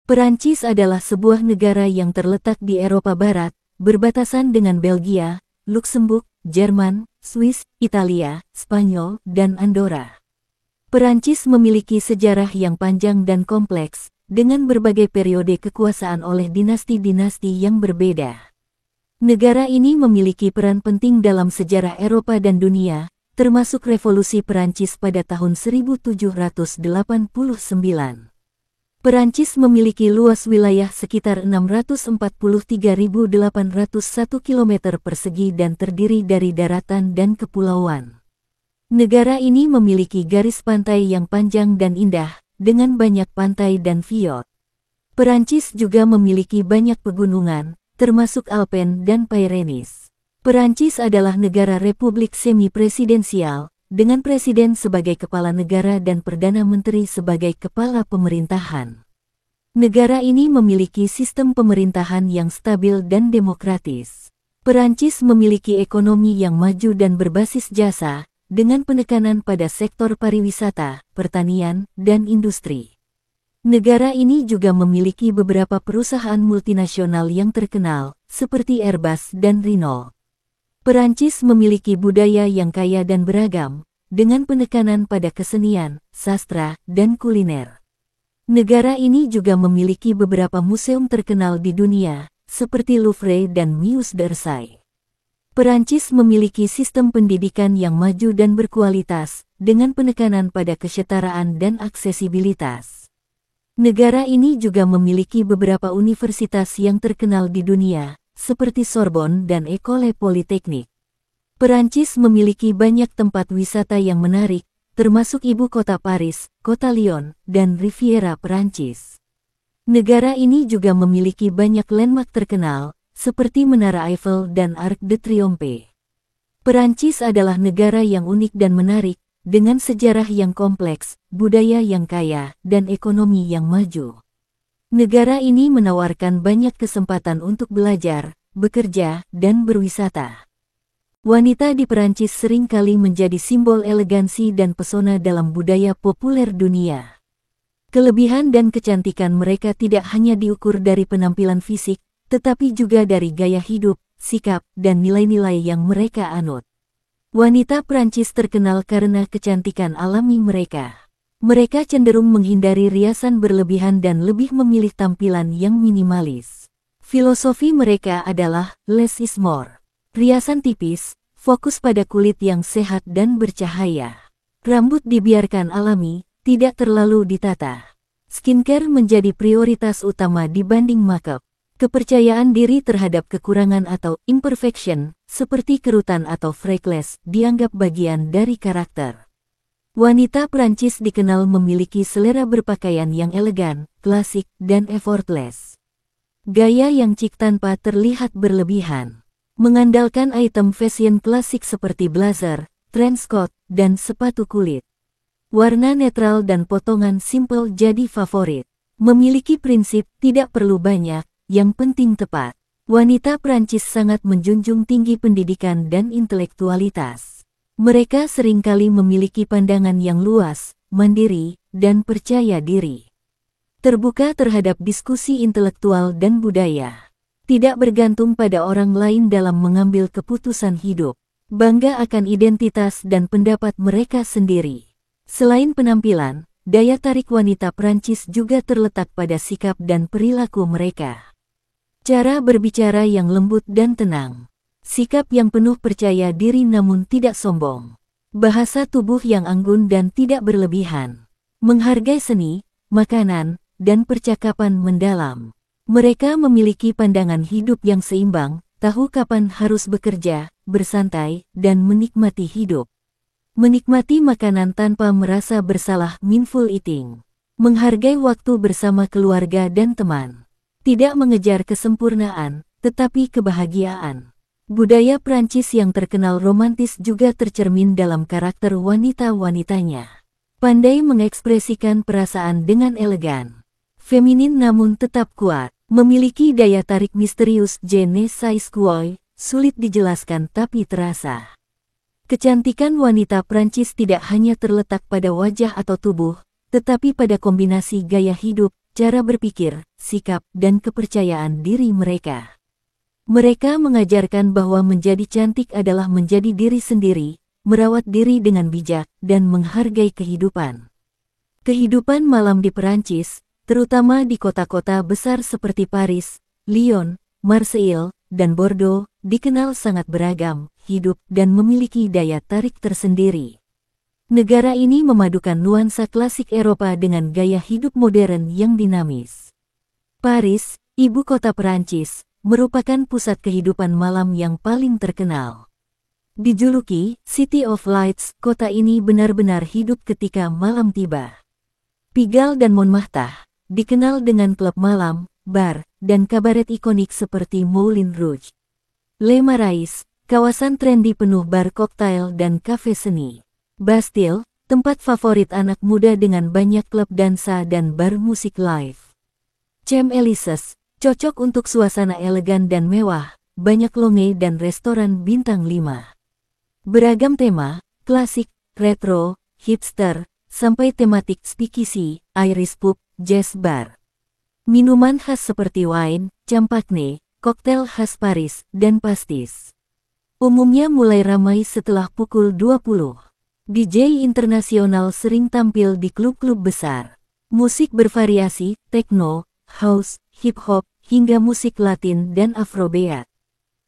Perancis adalah sebuah negara yang terletak di Eropa Barat, berbatasan dengan Belgia, Luksemburg, Jerman, Swiss, Italia, Spanyol, dan Andorra. Perancis memiliki sejarah yang panjang dan kompleks, dengan berbagai periode kekuasaan oleh dinasti-dinasti yang berbeda. Negara ini memiliki peran penting dalam sejarah Eropa dan dunia, termasuk Revolusi Perancis pada tahun 1789. Perancis memiliki luas wilayah sekitar 643.801 km persegi dan terdiri dari daratan dan kepulauan. Negara ini memiliki garis pantai yang panjang dan indah, dengan banyak pantai dan fjord. Perancis juga memiliki banyak pegunungan, termasuk Alpen dan Pyrenees. Perancis adalah negara republik semi-presidensial, dengan presiden sebagai kepala negara dan perdana menteri sebagai kepala pemerintahan. Negara ini memiliki sistem pemerintahan yang stabil dan demokratis. Perancis memiliki ekonomi yang maju dan berbasis jasa, dengan penekanan pada sektor pariwisata, pertanian, dan industri. Negara ini juga memiliki beberapa perusahaan multinasional yang terkenal, seperti Airbus dan Renault. Perancis memiliki budaya yang kaya dan beragam, dengan penekanan pada kesenian, sastra, dan kuliner. Negara ini juga memiliki beberapa museum terkenal di dunia, seperti Louvre dan Musée d'Orsay. Perancis memiliki sistem pendidikan yang maju dan berkualitas, dengan penekanan pada kesetaraan dan aksesibilitas. Negara ini juga memiliki beberapa universitas yang terkenal di dunia, seperti Sorbonne dan École Polytechnique. Perancis memiliki banyak tempat wisata yang menarik, termasuk ibu kota Paris, kota Lyon, dan Riviera Perancis. Negara ini juga memiliki banyak landmark terkenal, seperti Menara Eiffel dan Arc de Triomphe. Perancis adalah negara yang unik dan menarik, dengan sejarah yang kompleks, budaya yang kaya, dan ekonomi yang maju. Negara ini menawarkan banyak kesempatan untuk belajar, bekerja, dan berwisata. Wanita di Perancis seringkali menjadi simbol elegansi dan pesona dalam budaya populer dunia. Kelebihan dan kecantikan mereka tidak hanya diukur dari penampilan fisik, tetapi juga dari gaya hidup, sikap, dan nilai-nilai yang mereka anut. Wanita Perancis terkenal karena kecantikan alami mereka. Mereka cenderung menghindari riasan berlebihan dan lebih memilih tampilan yang minimalis. Filosofi mereka adalah less is more. Riasan tipis, fokus pada kulit yang sehat dan bercahaya. Rambut dibiarkan alami, tidak terlalu ditata. Skincare menjadi prioritas utama dibanding makeup. Kepercayaan diri terhadap kekurangan atau imperfection, seperti kerutan atau freckles, dianggap bagian dari karakter. Wanita Perancis dikenal memiliki selera berpakaian yang elegan, klasik, dan effortless. Gaya yang chic tanpa terlihat berlebihan. Mengandalkan item fashion klasik seperti blazer, trenchcoat, dan sepatu kulit. Warna netral dan potongan simple jadi favorit. Memiliki prinsip tidak perlu banyak, yang penting tepat. Wanita Perancis sangat menjunjung tinggi pendidikan dan intelektualitas. Mereka seringkali memiliki pandangan yang luas, mandiri, dan percaya diri. Terbuka terhadap diskusi intelektual dan budaya. Tidak bergantung pada orang lain dalam mengambil keputusan hidup. Bangga akan identitas dan pendapat mereka sendiri. Selain penampilan, daya tarik wanita Perancis juga terletak pada sikap dan perilaku mereka. Cara berbicara yang lembut dan tenang. Sikap yang penuh percaya diri namun tidak sombong. Bahasa tubuh yang anggun dan tidak berlebihan. Menghargai seni, makanan, dan percakapan mendalam. Mereka memiliki pandangan hidup yang seimbang, tahu kapan harus bekerja, bersantai, dan menikmati hidup. Menikmati makanan tanpa merasa bersalah, mindful eating. Menghargai waktu bersama keluarga dan teman. Tidak mengejar kesempurnaan, tetapi kebahagiaan. Budaya Prancis yang terkenal romantis juga tercermin dalam karakter wanita-wanitanya. Pandai mengekspresikan perasaan dengan elegan. Feminin namun tetap kuat. Memiliki daya tarik misterius je ne sais quoi, sulit dijelaskan tapi terasa. Kecantikan wanita Prancis tidak hanya terletak pada wajah atau tubuh, tetapi pada kombinasi gaya hidup, cara berpikir, sikap, dan kepercayaan diri mereka. Mereka mengajarkan bahwa menjadi cantik adalah menjadi diri sendiri, merawat diri dengan bijak, dan menghargai kehidupan. Kehidupan malam di Perancis, terutama di kota-kota besar seperti Paris, Lyon, Marseille, dan Bordeaux, dikenal sangat beragam, hidup, dan memiliki daya tarik tersendiri. Negara ini memadukan nuansa klasik Eropa dengan gaya hidup modern yang dinamis. Paris, ibu kota Perancis, merupakan pusat kehidupan malam yang paling terkenal. Dijuluki City of Lights, kota ini benar-benar hidup ketika malam tiba. Pigalle dan Montmartre dikenal dengan klub malam, bar, dan kabaret ikonik seperti Moulin Rouge. Le Marais, kawasan trendy penuh bar koktail dan kafe seni. Bastille, tempat favorit anak muda dengan banyak klub dansa dan bar musik live. Champs-Élysées, cocok untuk suasana elegan dan mewah, banyak lounge dan restoran bintang 5. Beragam tema, klasik, retro, hipster, sampai tematik speakeasy, Irish pub, jazz bar. Minuman khas seperti wine, champagne, koktail khas Paris, dan pastis. Umumnya mulai ramai setelah pukul 20. DJ internasional sering tampil di klub-klub besar. Musik bervariasi, techno, house, hip-hop, hingga musik Latin dan Afrobeat.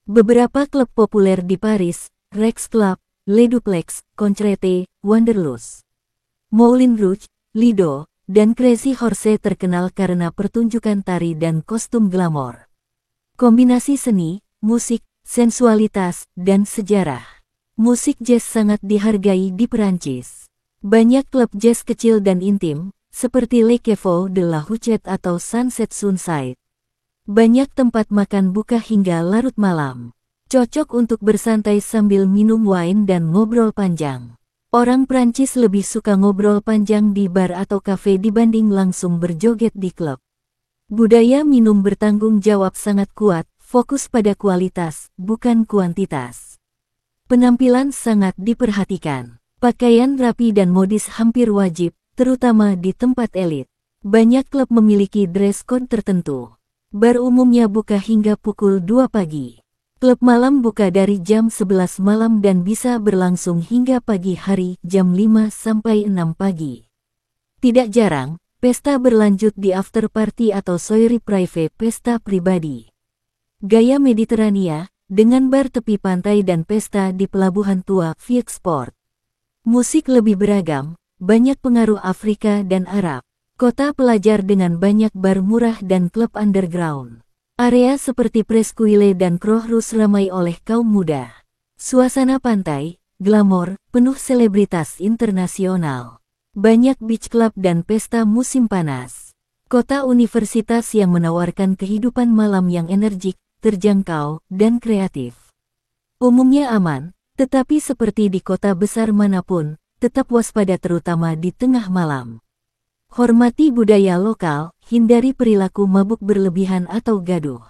Beberapa klub populer di Paris, Rex Club, Le Duplex, Concerté, Wanderlust, Moulin Rouge, Lido, dan Crazy Horse terkenal karena pertunjukan tari dan kostum glamor. Kombinasi seni, musik, sensualitas, dan sejarah. Musik jazz sangat dihargai di Perancis. Banyak klub jazz kecil dan intim, seperti Le Caveau de la Huchette atau Sunset Sunside. Banyak tempat makan buka hingga larut malam. Cocok untuk bersantai sambil minum wine dan ngobrol panjang. Orang Prancis lebih suka ngobrol panjang di bar atau kafe dibanding langsung berjoget di klub. Budaya minum bertanggung jawab sangat kuat, fokus pada kualitas, bukan kuantitas. Penampilan sangat diperhatikan. Pakaian rapi dan modis hampir wajib, terutama di tempat elit. Banyak klub memiliki dress code tertentu. Bar umumnya buka hingga pukul 2 pagi. Klub malam buka dari jam 11 malam dan bisa berlangsung hingga pagi hari jam 5 sampai 6 pagi. Tidak jarang, pesta berlanjut di after party atau soirée privée, pesta pribadi. Gaya Mediterania, dengan bar tepi pantai dan pesta di pelabuhan tua Vieux Port. Musik lebih beragam, banyak pengaruh Afrika dan Arab. Kota pelajar dengan banyak bar murah dan klub underground. Area seperti Presqu'île dan Croix-Rouge ramai oleh kaum muda. Suasana pantai, glamor, penuh selebritas internasional. Banyak beach club dan pesta musim panas. Kota universitas yang menawarkan kehidupan malam yang energik, terjangkau, dan kreatif. Umumnya aman, tetapi seperti di kota besar manapun, tetap waspada terutama di tengah malam. Hormati budaya lokal, hindari perilaku mabuk berlebihan atau gaduh.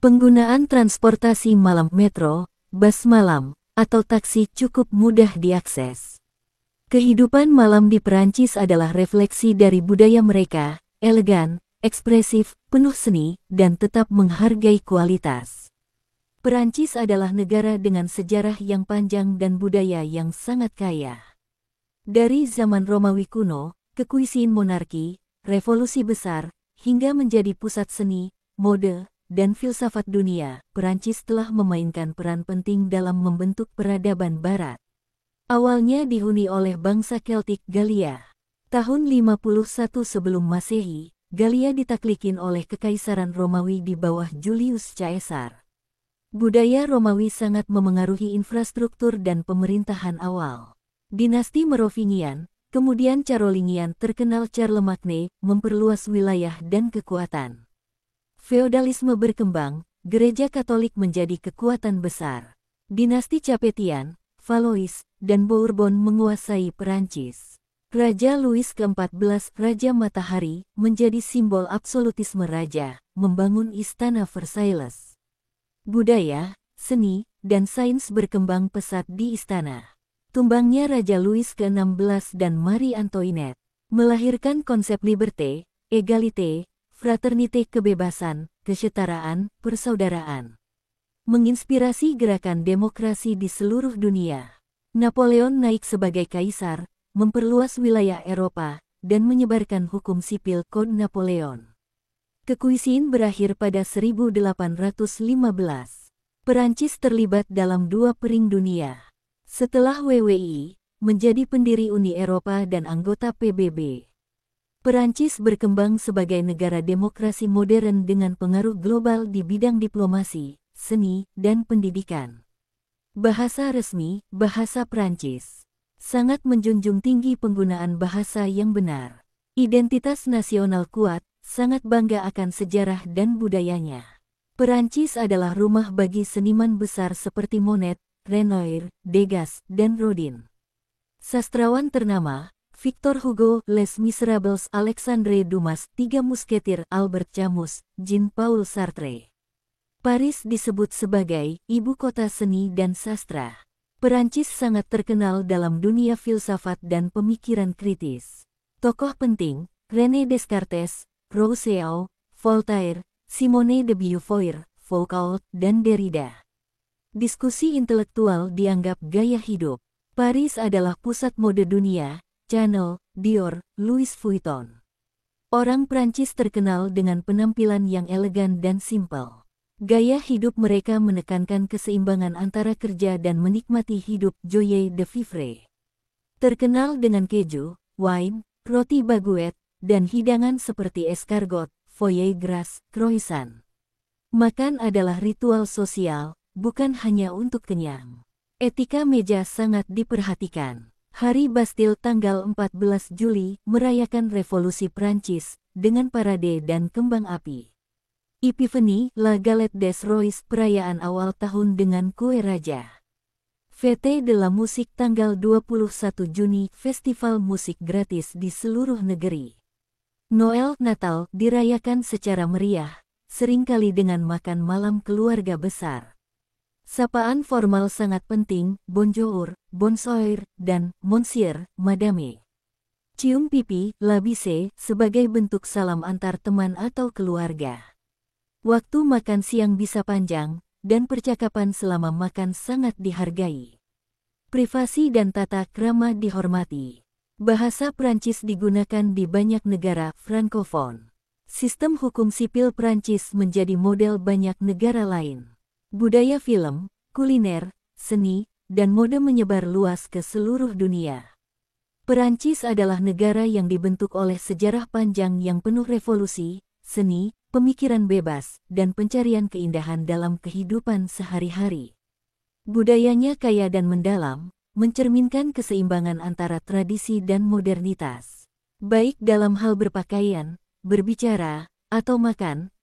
Penggunaan transportasi malam metro, bus malam, atau taksi cukup mudah diakses. Kehidupan malam di Perancis adalah refleksi dari budaya mereka, elegan, ekspresif, penuh seni, dan tetap menghargai kualitas. Perancis adalah negara dengan sejarah yang panjang dan budaya yang sangat kaya. Dari zaman Romawi kuno, kekuisian monarki, revolusi besar, hingga menjadi pusat seni, mode, dan filsafat dunia, Perancis telah memainkan peran penting dalam membentuk peradaban barat. Awalnya dihuni oleh bangsa Keltik Galia. Tahun 51 sebelum Masehi, Galia ditaklikin oleh Kekaisaran Romawi di bawah Julius Caesar. Budaya Romawi sangat memengaruhi infrastruktur dan pemerintahan awal. Dinasti Merovingian, kemudian Carolingian terkenal Charlemagne, memperluas wilayah dan kekuatan. Feodalisme berkembang, gereja Katolik menjadi kekuatan besar. Dinasti Capetian, Valois, dan Bourbon menguasai Perancis. Raja Louis ke-14, Raja Matahari, menjadi simbol absolutisme raja, membangun Istana Versailles. Budaya, seni, dan sains berkembang pesat di istana. Tumbangnya Raja Louis ke-16 dan Marie Antoinette melahirkan konsep liberté, égalité, fraternite kebebasan, kesetaraan, persaudaraan. Menginspirasi gerakan demokrasi di seluruh dunia. Napoleon naik sebagai kaisar, memperluas wilayah Eropa, dan menyebarkan hukum sipil Kode Napoleon. Kekuisian berakhir pada 1815. Perancis terlibat dalam dua perang dunia. Setelah WWI, menjadi pendiri Uni Eropa dan anggota PBB. Perancis berkembang sebagai negara demokrasi modern dengan pengaruh global di bidang diplomasi, seni, dan pendidikan. Bahasa resmi, bahasa Perancis. Sangat menjunjung tinggi penggunaan bahasa yang benar. Identitas nasional kuat, sangat bangga akan sejarah dan budayanya. Perancis adalah rumah bagi seniman besar seperti Monet, Renoir, Degas, dan Rodin. Sastrawan ternama, Victor Hugo, Les Miserables, Alexandre Dumas, Tiga Musketir, Albert Camus, Jean-Paul Sartre. Paris disebut sebagai ibu kota seni dan sastra. Perancis sangat terkenal dalam dunia filsafat dan pemikiran kritis. Tokoh penting, René Descartes, Rousseau, Voltaire, Simone de Beauvoir, Foucault, dan Derrida. Diskusi intelektual dianggap gaya hidup. Paris adalah pusat mode dunia, Chanel, Dior, Louis Vuitton. Orang Prancis terkenal dengan penampilan yang elegan dan simpel. Gaya hidup mereka menekankan keseimbangan antara kerja dan menikmati hidup joie de vivre. Terkenal dengan keju, wine, roti baguette, dan hidangan seperti escargot, foie gras, croissant. Makan adalah ritual sosial, bukan hanya untuk kenyang. Etika meja sangat diperhatikan. Hari Bastille tanggal 14 Juli merayakan revolusi Prancis dengan parade dan kembang api. Epiphanie, La Galette des Rois, perayaan awal tahun dengan kue raja. Fête de la Musique tanggal 21 Juni, festival musik gratis di seluruh negeri. Noel Natal dirayakan secara meriah, seringkali dengan makan malam keluarga besar. Sapaan formal sangat penting, bonjour, bonsoir, dan monsieur, madame. Cium pipi, la bise, sebagai bentuk salam antar teman atau keluarga. Waktu makan siang bisa panjang, dan percakapan selama makan sangat dihargai. Privasi dan tata krama dihormati. Bahasa Prancis digunakan di banyak negara Frankofon. Sistem hukum sipil Prancis menjadi model banyak negara lain. Budaya film, kuliner, seni, dan mode menyebar luas ke seluruh dunia. Perancis adalah negara yang dibentuk oleh sejarah panjang yang penuh revolusi, seni, pemikiran bebas, dan pencarian keindahan dalam kehidupan sehari-hari. Budayanya kaya dan mendalam, mencerminkan keseimbangan antara tradisi dan modernitas. Baik dalam hal berpakaian, berbicara, atau makan,